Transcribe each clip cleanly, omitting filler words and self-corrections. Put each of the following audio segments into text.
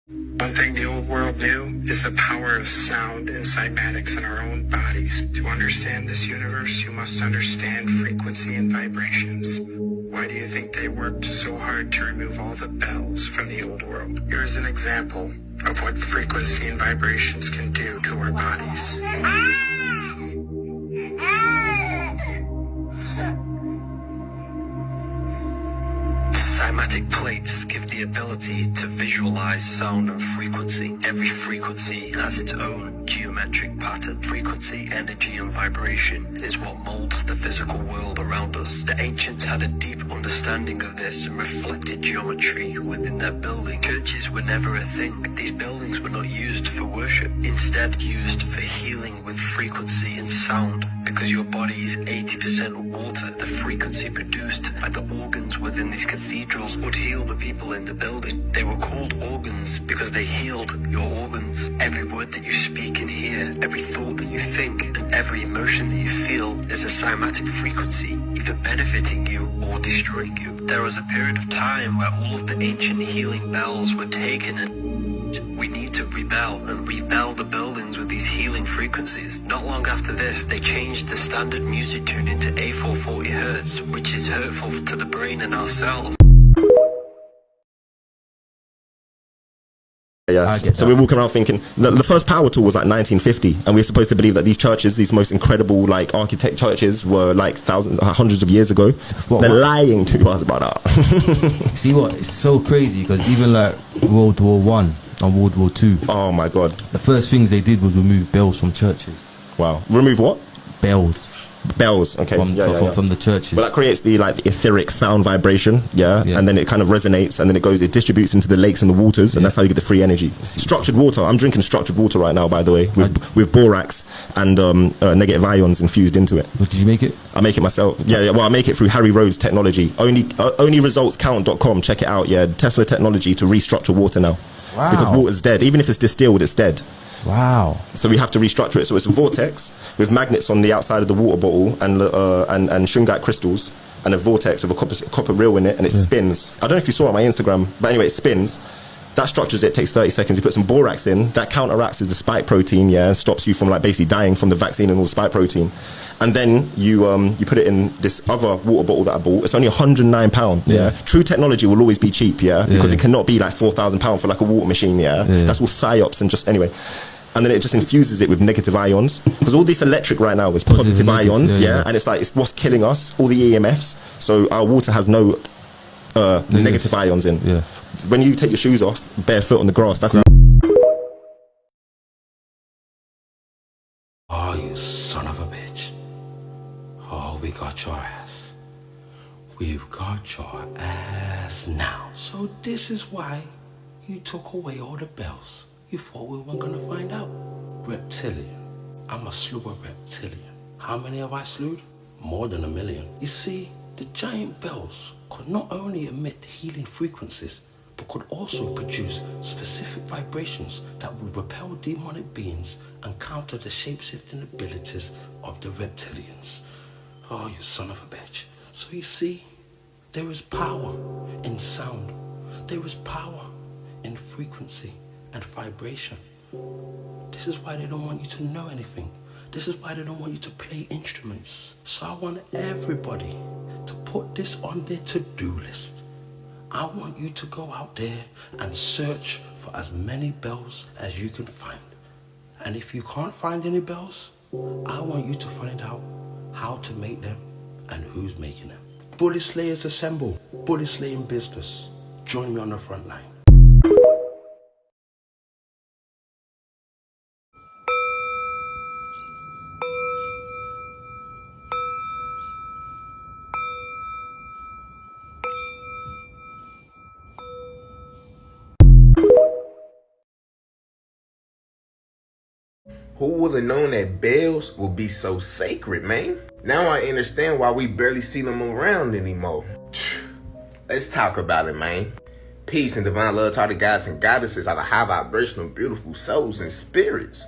One thing the old world knew is the power of sound and cymatics in our own bodies. To understand this universe, you must understand frequency and vibrations. Why do you think they worked so hard to remove all the bells from the old world? Here is an example of what frequency and vibrations can do to our bodies. Cymatic plates give the ability to visualize sound and frequency. Every frequency has its own geometric pattern. Frequency, energy, and vibration is what molds the physical world around us. The ancients had a deep understanding of this and reflected geometry within their building. Churches were never a thing. These buildings were not used for worship, instead used for healing with frequency and sound. Because your body is 80% water, the frequency produced by the organs within these cathedrals would heal the people in the building. They were called organs because they healed your organs. Every word that you speak and hear, every thought that you think, and every emotion that you feel is a cymatic frequency, either benefiting you or destroying you. There was a period of time where all of the ancient healing bells were taken, and we need to rebel the buildings with these healing frequencies. Not long after this, they changed the standard music tune into A440 Hz, which is hurtful to the brain and our cells. Yeah, so we're walking around thinking the first power tool was like 1950, and we're supposed to believe that these churches, these most incredible like architect churches, were like thousands, hundreds of years ago. They're lying to us, brother. See what? It's so crazy because even like World War One and World War Two. Oh my God! The first things they did was remove bells from churches. Wow! Remove what? Bells. Bells, okay, from the churches. But that creates the like etheric sound vibration, and then it kind of resonates, and then it distributes into the lakes and the waters, and that's how you get the free energy. Structured water. I'm drinking structured water right now, by the way, with borax and negative ions infused into it. But did you make it? I make it myself. Yeah. Well, I make it through Harry Rhodes technology. Onlyresultscount.com. Check it out. Yeah, Tesla technology to restructure water now. Wow. Because water's dead. Even if it's distilled, it's dead. Wow. So we have to restructure it. So it's a vortex with magnets on the outside of the water bottle and shungite crystals, and a vortex with a copper reel in it, and it spins. I don't know if you saw it on my Instagram, but anyway, it spins. That structures it, takes 30 seconds. You put some borax in, that counteracts the spike protein, and stops you from like basically dying from the vaccine and all the spike protein. And then you put it in this other water bottle that I bought. It's only £109. True technology will always be cheap, because it cannot be like £4,000 for like a water machine, That's all psyops and just anyway. And then it just infuses it with negative ions, because all this electric right now is positive ions, and it's like it's what's killing us, all the EMFs. So our water has no negative ions in. When you take your shoes off barefoot on the grass, that's Oh, you son of a bitch. Oh, we got your ass. We've got your ass now. So this is why you took away all the bells. You thought we weren't gonna find out. Reptilian. I'm a slew of reptilian. How many have I slewed? More than 1 million. You see, the giant bells could not only emit healing frequencies, but could also produce specific vibrations that would repel demonic beings and counter the shape-shifting abilities of the reptilians. Oh, you son of a bitch. So you see, there is power in sound. There is power in frequency and vibration. This is why they don't want you to know anything. This is why they don't want you to play instruments. So I want everybody to put this on their to-do list. I want you to go out there and search for as many bells as you can find. And if you can't find any bells, I want you to find out how to make them and who's making them. Bully Slayers assemble. Bully slaying business. Join me on the front line. Who would have known that bells would be so sacred, man? Now I understand why we barely see them around anymore. Let's talk about it, man. Peace and divine love to all the gods and goddesses, all the high vibrational, beautiful souls and spirits.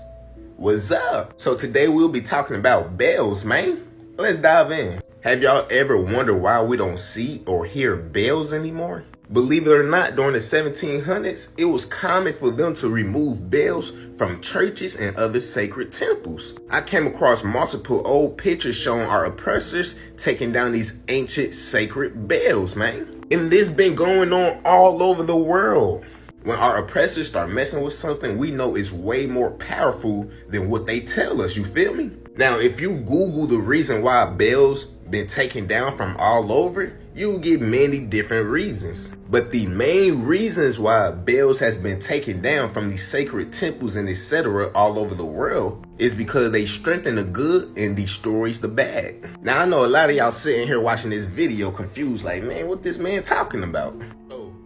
What's up? So today we'll be talking about bells, man. Let's dive in. Have y'all ever wondered why we don't see or hear bells anymore? Believe it or not, during the 1700s, it was common for them to remove bells from churches and other sacred temples. I came across multiple old pictures showing our oppressors taking down these ancient sacred bells, man. And this been going on all over the world. When our oppressors start messing with something, we know it's way more powerful than what they tell us, you feel me? Now, if you Google the reason why bells been taken down from all over, you'll get many different reasons. But the main reasons why bells has been taken down from these sacred temples and etc. all over the world is because they strengthen the good and destroys the bad. Now, I know a lot of y'all sitting here watching this video confused, like, man, what this man talking about?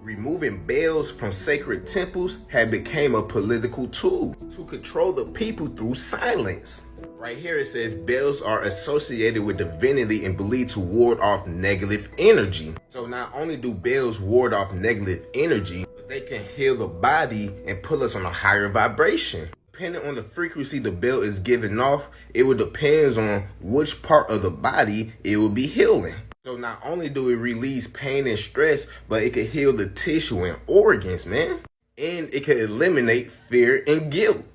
Removing bells from sacred temples had become a political tool to control the people through silence. Right here it says bells are associated with divinity and believed to ward off negative energy. So not only do bells ward off negative energy, but they can heal the body and put us on a higher vibration. Depending on the frequency the bell is giving off, it will depend on which part of the body it will be healing. So not only do it release pain and stress, but it can heal the tissue and organs, man. And it can eliminate fear and guilt.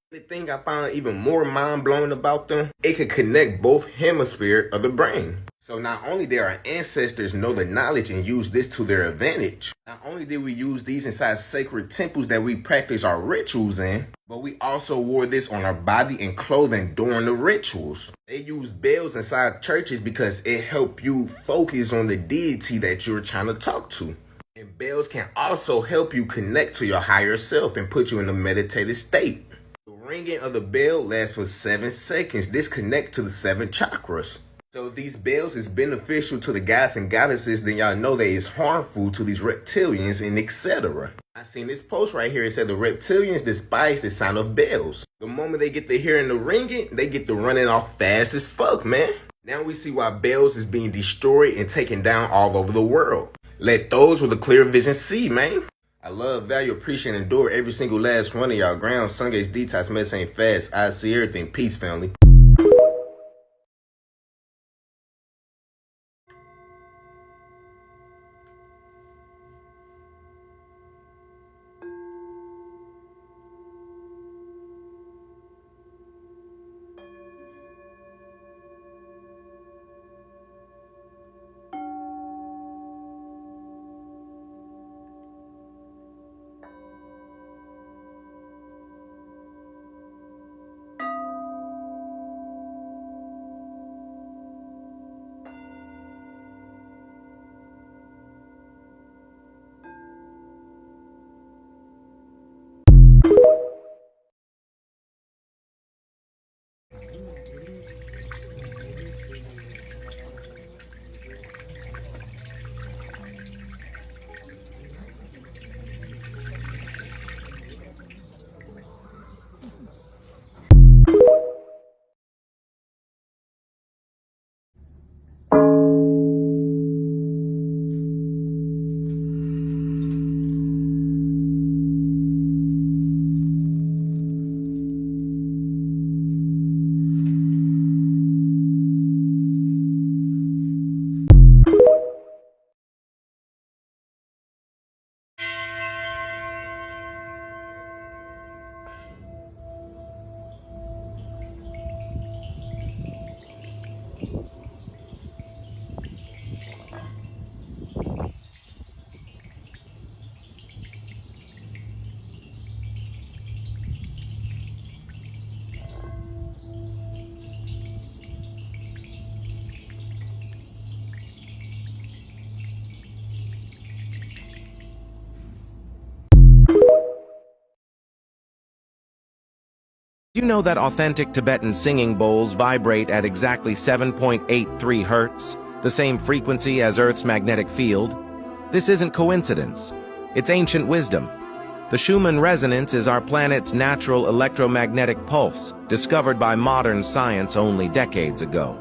The thing I find even more mind-blowing about them, it can connect both hemispheres of the brain. So not only did our ancestors know the knowledge and use this to their advantage, not only did we use these inside sacred temples that we practice our rituals in, but we also wore this on our body and clothing during the rituals. They use bells inside churches because it helps you focus on the deity that you're trying to talk to. And bells can also help you connect to your higher self and put you in a meditative state. The ringing of the bell lasts for 7 seconds. This connects to the 7 chakras. So if these bells is beneficial to the gods and goddesses, then y'all know that it's harmful to these reptilians and etc. I seen this post right here. It said the reptilians despise the sound of bells. The moment they get to hearing the ringing, they get to running off fast as fuck, man. Now we see why bells is being destroyed and taken down all over the world. Let those with a clear vision see, man. I love, value, appreciate, and adore every single last one of y'all. Ground, Sun Gates, Detox, Meditate, Fast. I see everything. Peace, family. You know that authentic Tibetan singing bowls vibrate at exactly 7.83 hertz, the same frequency as Earth's magnetic field? This isn't coincidence. It's ancient wisdom. The Schumann resonance is our planet's natural electromagnetic pulse, discovered by modern science only decades ago.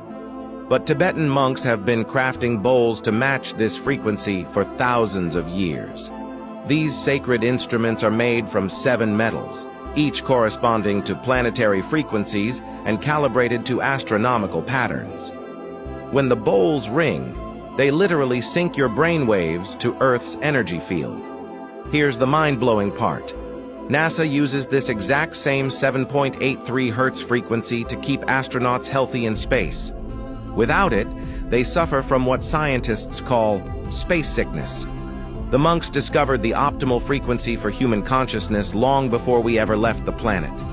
But Tibetan monks have been crafting bowls to match this frequency for thousands of years. These sacred instruments are made from 7 metals, each corresponding to planetary frequencies and calibrated to astronomical patterns. When the bowls ring, They literally sync your brain waves to Earth's energy field. Here's the mind-blowing part. NASA uses this exact same 7.83 Hertz frequency to keep astronauts healthy in space. Without it, they suffer from what scientists call space sickness. The monks discovered the optimal frequency for human consciousness long before we ever left the planet.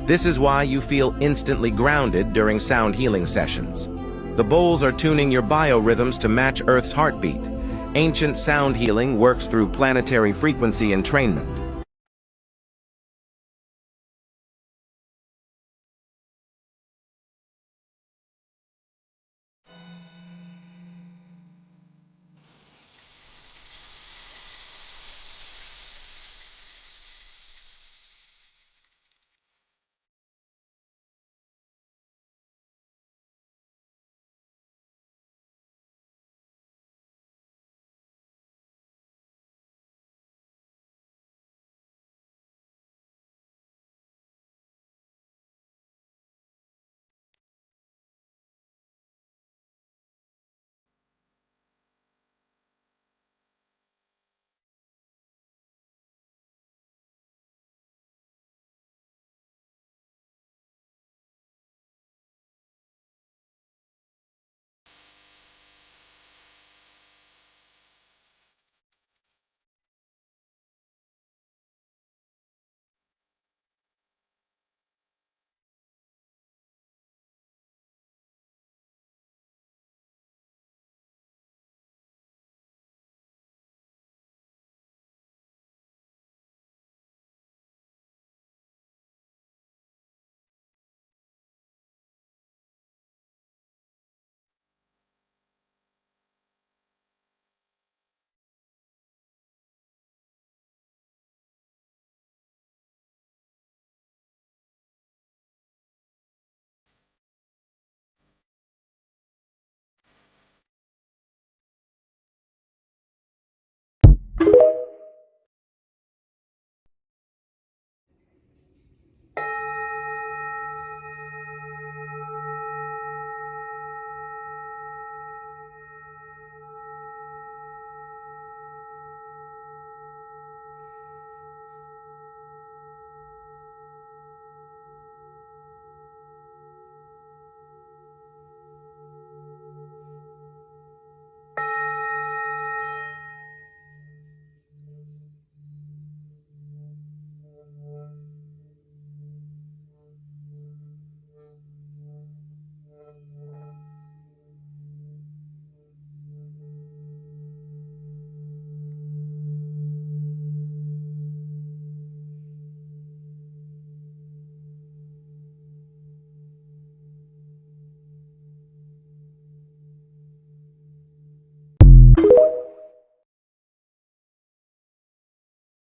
This is why you feel instantly grounded during sound healing sessions. The bowls are tuning your biorhythms to match Earth's heartbeat. Ancient sound healing works through planetary frequency entrainment.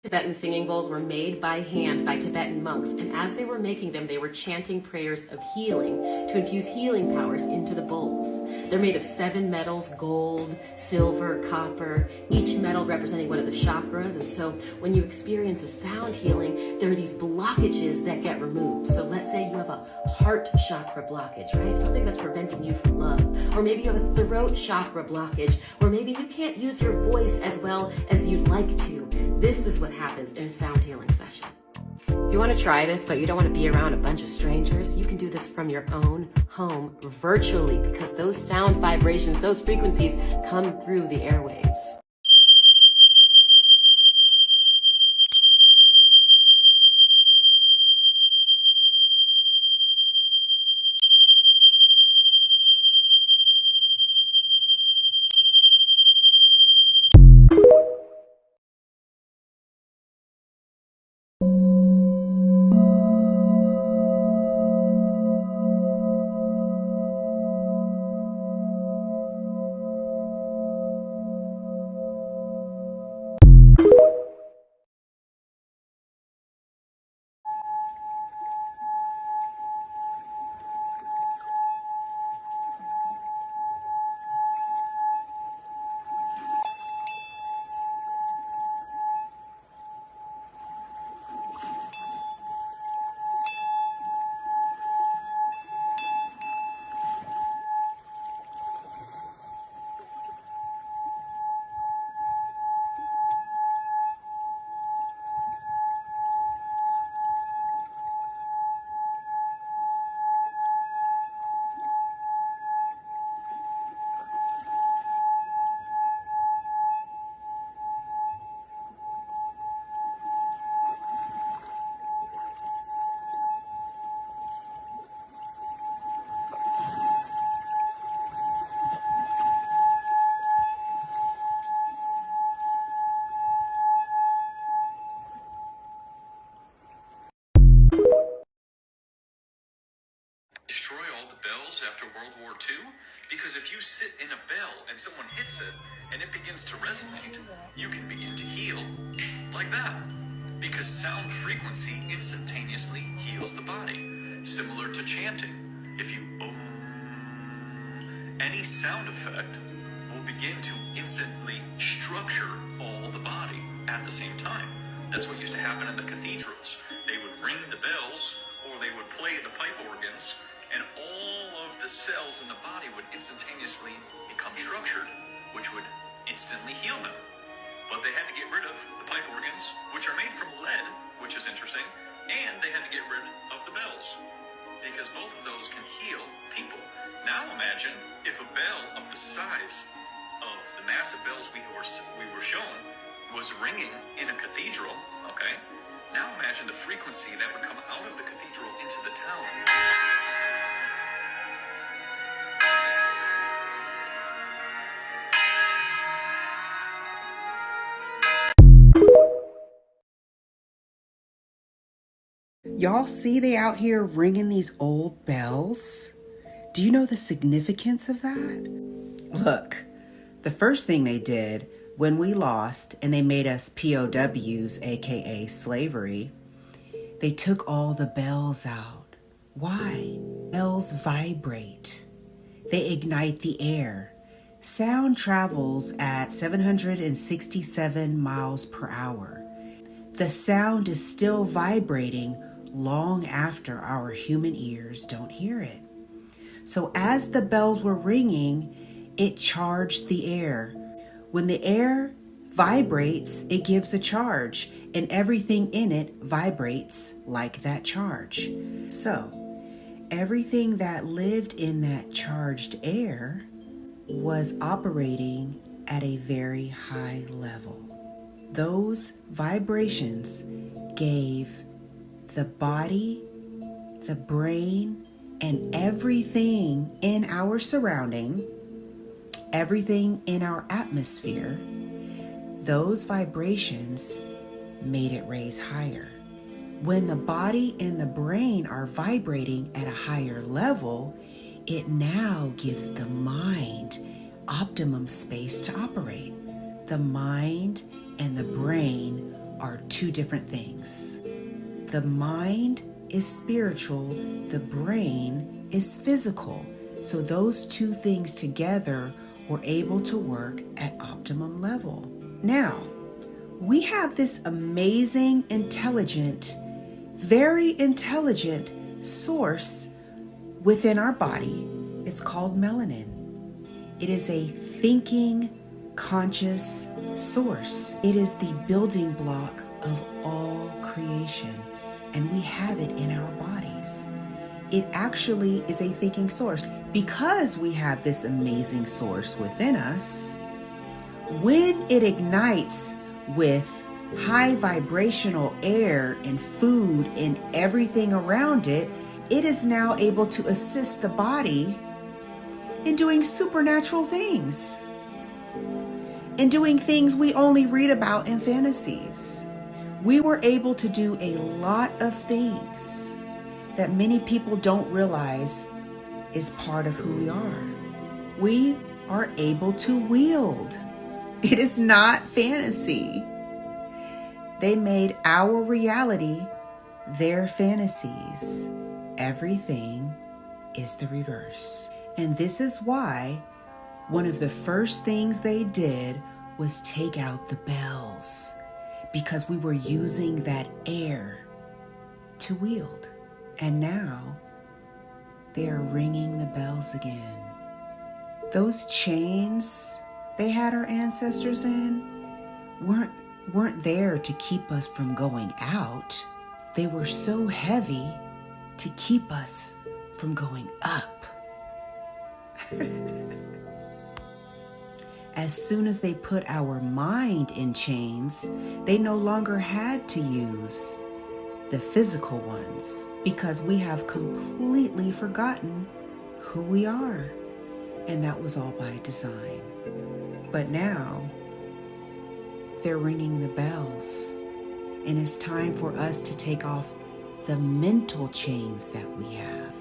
Tibetan singing bowls were made by hand by Tibetan monks, and as they were making them, they were chanting prayers of healing to infuse healing powers into the bowls. They're made of 7 metals: gold, silver, copper, each metal representing one of the chakras. And so when you experience a sound healing, there are these blockages that get removed. So let's say you have a heart chakra blockage, right? Something that's preventing you from love. Or maybe you have a throat chakra blockage, or maybe you can't use your voice as well as you'd like to. This is what happens in a sound healing session. If you want to try this, but you don't want to be around a bunch of strangers, you can do this from your own home virtually, because those sound vibrations, those frequencies come through the airwaves. after World War II? Because if you sit in a bell and someone hits it and it begins to resonate, you can begin to heal like that. Because sound frequency instantaneously heals the body. Similar to chanting. If you any sound effect will begin to instantly structure all the body at the same time. That's what used to happen in the cathedrals. They would ring the bells or they would play the pipe organs, and all of the cells in the body would instantaneously become structured, which would instantly heal them. But they had to get rid of the pipe organs, which are made from lead, which is interesting, and they had to get rid of the bells, because both of those can heal people. Now imagine if a bell of the size of the massive bells we were shown was ringing in a cathedral, okay? Now imagine the frequency that would come out of the cathedral into the town. Y'all see they out here ringing these old bells? Do you know the significance of that? Look, the first thing they did when we lost and they made us POWs, aka slavery, they took all the bells out. Why? Bells vibrate. They ignite the air. Sound travels at 767 miles per hour. The sound is still vibrating long after our human ears don't hear it. So as the bells were ringing, it charged the air. When the air vibrates, it gives a charge, and everything in it vibrates like that charge. So everything that lived in that charged air was operating at a very high level. Those vibrations gave the body, the brain, and everything in our surrounding, everything in our atmosphere, those vibrations made it raise higher. When the body and the brain are vibrating at a higher level, it now gives the mind optimum space to operate. The mind and the brain are two different things. The mind is spiritual, the brain is physical. So those two things together were able to work at optimum level. Now, we have this amazing, intelligent, very intelligent source within our body. It's called melanin. It is a thinking, conscious source. It is the building block of all creation, and we have it in our bodies. It actually is a thinking source. Because we have this amazing source within us, when it ignites with high vibrational air and food and everything around it, it is now able to assist the body in doing supernatural things, in doing things we only read about in fantasies. We were able to do a lot of things that many people don't realize is part of who we are. We are able to wield. It is not fantasy. They made our reality their fantasies. Everything is the reverse. And this is why one of the first things they did was take out the bells, because we were using that air to wield. And now they are ringing the bells again. Those chains they had our ancestors in weren't there to keep us from going out. They were so heavy to keep us from going up. As soon as they put our mind in chains, they no longer had to use the physical ones, because we have completely forgotten who we are. And that was all by design. But now they're ringing the bells, and it's time for us to take off the mental chains that we have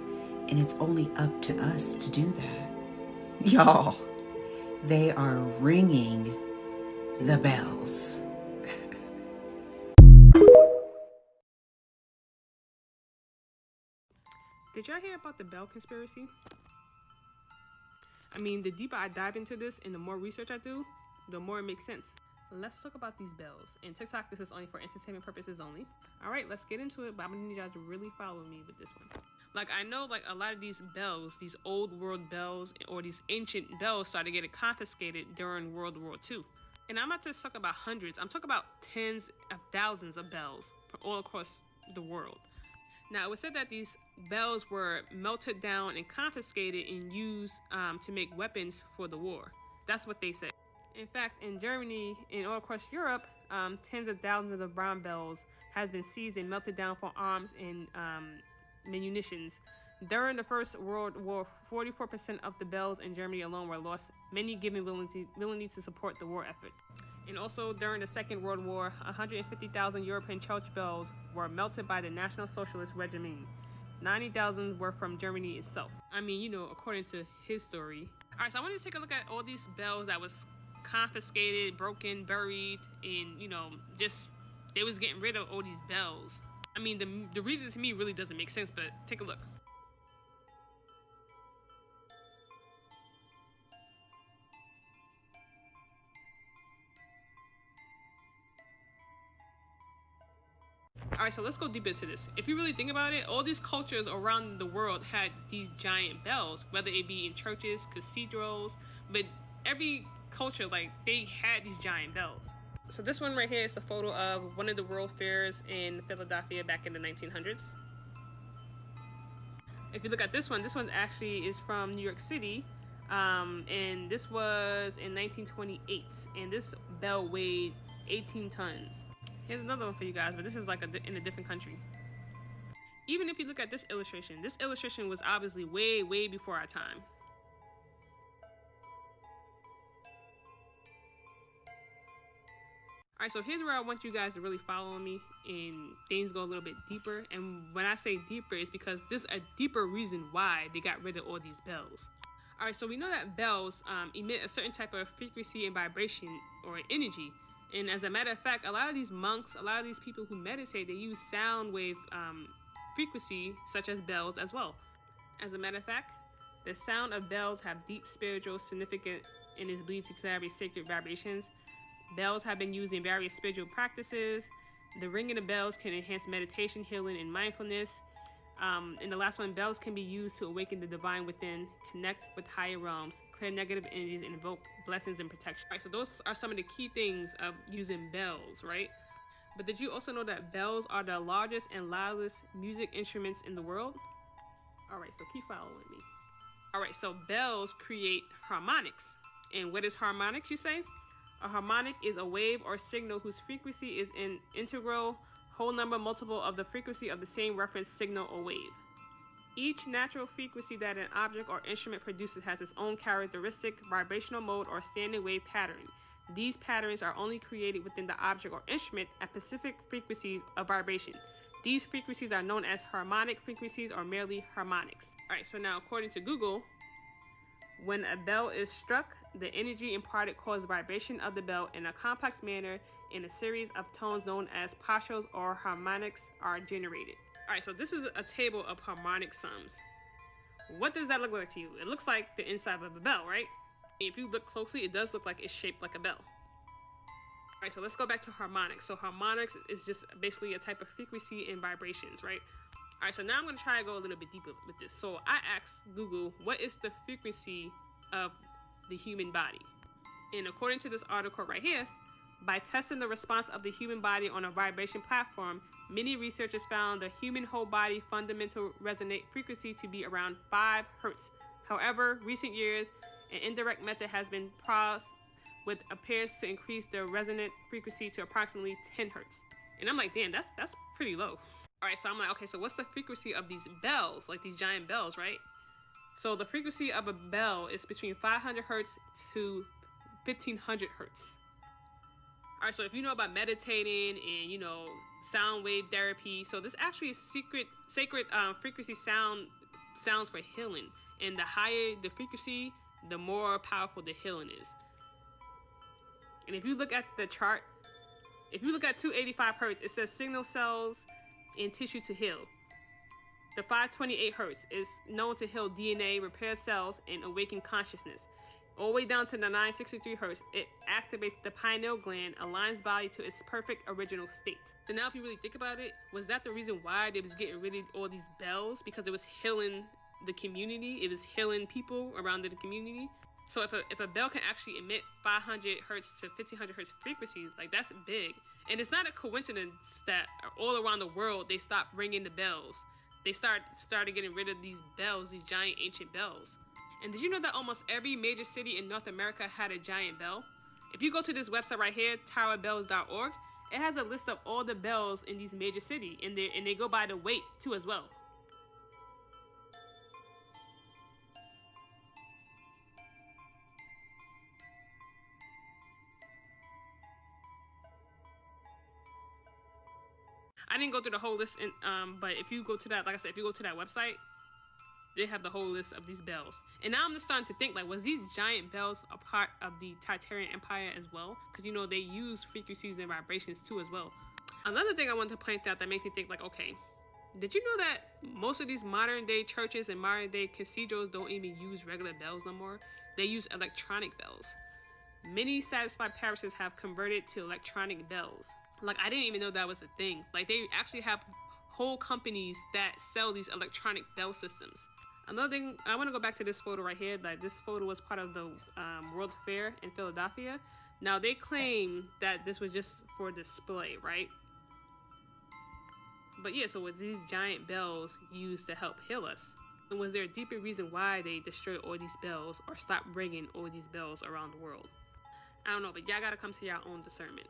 And it's only up to us to do that. Y'all, they are ringing the bells. Did y'all hear about the Bell conspiracy? I mean, the deeper I dive into this and the more research I do, the more it makes sense. Let's talk about these bells. In TikTok, this is only for entertainment purposes only. All right, let's get into it, but I'm gonna need y'all to really follow me with this one. Like, I know, like, a lot of these bells, these old world bells or these ancient bells started getting confiscated during World War II. And I'm not just talking about hundreds, I'm talking about tens of thousands of bells from all across the world. Now, it was said that these bells were melted down and confiscated and used to make weapons for the war. That's what they said. In fact, in Germany and all across Europe, tens of thousands of brown bells has been seized and melted down for arms and munitions. During the First World War, 44% of the bells in Germany alone were lost, many given willingly to support the war effort. And also during the Second World War, 150,000 European church bells were melted by the National Socialist regime. 90,000 were from Germany itself. I mean, you know, according to his story. All right, so I want you to take a look at all these bells that was confiscated, broken, buried, and, you know, just, they was getting rid of all these bells. I mean, the reason to me really doesn't make sense, but take a look. Alright, so let's go deep into this. If you really think about it, all these cultures around the world had these giant bells, whether it be in churches, cathedrals, but every culture, like, they had these giant bells. So this one right here is a photo of one of the World Fairs in Philadelphia back in the 1900s. If you look at this one actually is from New York City, and this was in 1928, and this bell weighed 18 tons. Here's another one for you guys, but this is like in a different country. Even if you look at this illustration was obviously way, way before our time. Alright, so here's where I want you guys to really follow me and things go a little bit deeper. And when I say deeper, it's because there's a deeper reason why they got rid of all these bells. Alright, so we know that bells emit a certain type of frequency and vibration or energy. And as a matter of fact, a lot of these monks, a lot of these people who meditate, they use sound wave frequency such as bells as well. As a matter of fact, the sound of bells have deep spiritual significance and is believed to carry sacred vibrations. Bells have been used in various spiritual practices. The ringing of bells can enhance meditation, healing, and mindfulness. And the last one, bells can be used to awaken the divine within, connect with higher realms, clear negative energies, and invoke blessings and protection. All right, so those are some of the key things of using bells, right? But did you also know that bells are the largest and loudest music instruments in the world? All right, so keep following me. All right, so bells create harmonics. And what is harmonics, you say? A harmonic is a wave or signal whose frequency is an integral whole number multiple of the frequency of the same reference signal or wave. Each natural frequency that an object or instrument produces has its own characteristic vibrational mode or standing wave pattern. These patterns are only created within the object or instrument at specific frequencies of vibration. These frequencies are known as harmonic frequencies or merely harmonics. Alright, so now according to Google, when a bell is struck, the energy imparted causes vibration of the bell in a complex manner, and a series of tones known as partials or harmonics are generated. Alright, so this is a table of harmonic sums. What does that look like to you? It looks like the inside of a bell, right? If you look closely, it does look like it's shaped like a bell. Alright, so let's go back to harmonics. So harmonics is just basically a type of frequency and vibrations, right? Alright, so now I'm going to try to go a little bit deeper with this. So I asked Google, what is the frequency of the human body? And according to this article right here, by testing the response of the human body on a vibration platform, many researchers found the human whole body fundamental resonate frequency to be around 5 Hertz. However, recent years, an indirect method has been processed which appears to increase the resonant frequency to approximately 10 Hertz. And I'm like, damn, that's pretty low. Alright, so I'm like, okay, so what's the frequency of these bells, like these giant bells, right? So the frequency of a bell is between 500 Hertz to 1500 Hertz. Alright, so if you know about meditating and, you know, sound wave therapy, so this actually is sacred frequency sound sounds for healing. And the higher the frequency, the more powerful the healing is. And if you look at the chart, if you look at 285 hertz, it says signal cells in tissue to heal. The 528 hertz is known to heal DNA, repair cells, and awaken consciousness. All the way down to the 963 hertz, it activates the pineal gland, aligns body to its perfect original state. So now if you really think about it, was that the reason why they was getting rid of all these bells? Because it was healing the community, it was healing people around the community. So if a bell can actually emit 500 hertz to 1500 hertz frequencies, like that's big. And it's not a coincidence that all around the world they stopped ringing the bells. They started getting rid of these bells, these giant ancient bells. And did you know that almost every major city in North America had a giant bell? If you go to this website right here, towerbells.org, it has a list of all the bells in these major cities, and they go by the weight too as well. I didn't go through the whole list, but if you go to that, like I said, if you go to that website, they have the whole list of these bells. And now I'm just starting to think, like, was these giant bells a part of the Tartarian Empire as well? Because, you know, they use frequencies and vibrations too as well. Another thing I wanted to point out that makes me think, like, okay, did you know that most of these modern day churches and modern day cathedrals don't even use regular bells no more? They use electronic bells. Many satisfied parishes have converted to electronic bells. Like, I didn't even know that was a thing. Like, they actually have whole companies that sell these electronic bell systems. Another thing, I want to go back to this photo right here. Like, this photo was part of the World Fair in Philadelphia. Now, they claim that this was just for display, right? But yeah, so were these giant bells used to help heal us? And was there a deeper reason why they destroyed all these bells or stopped ringing all these bells around the world? I don't know, but y'all gotta come to your own discernment.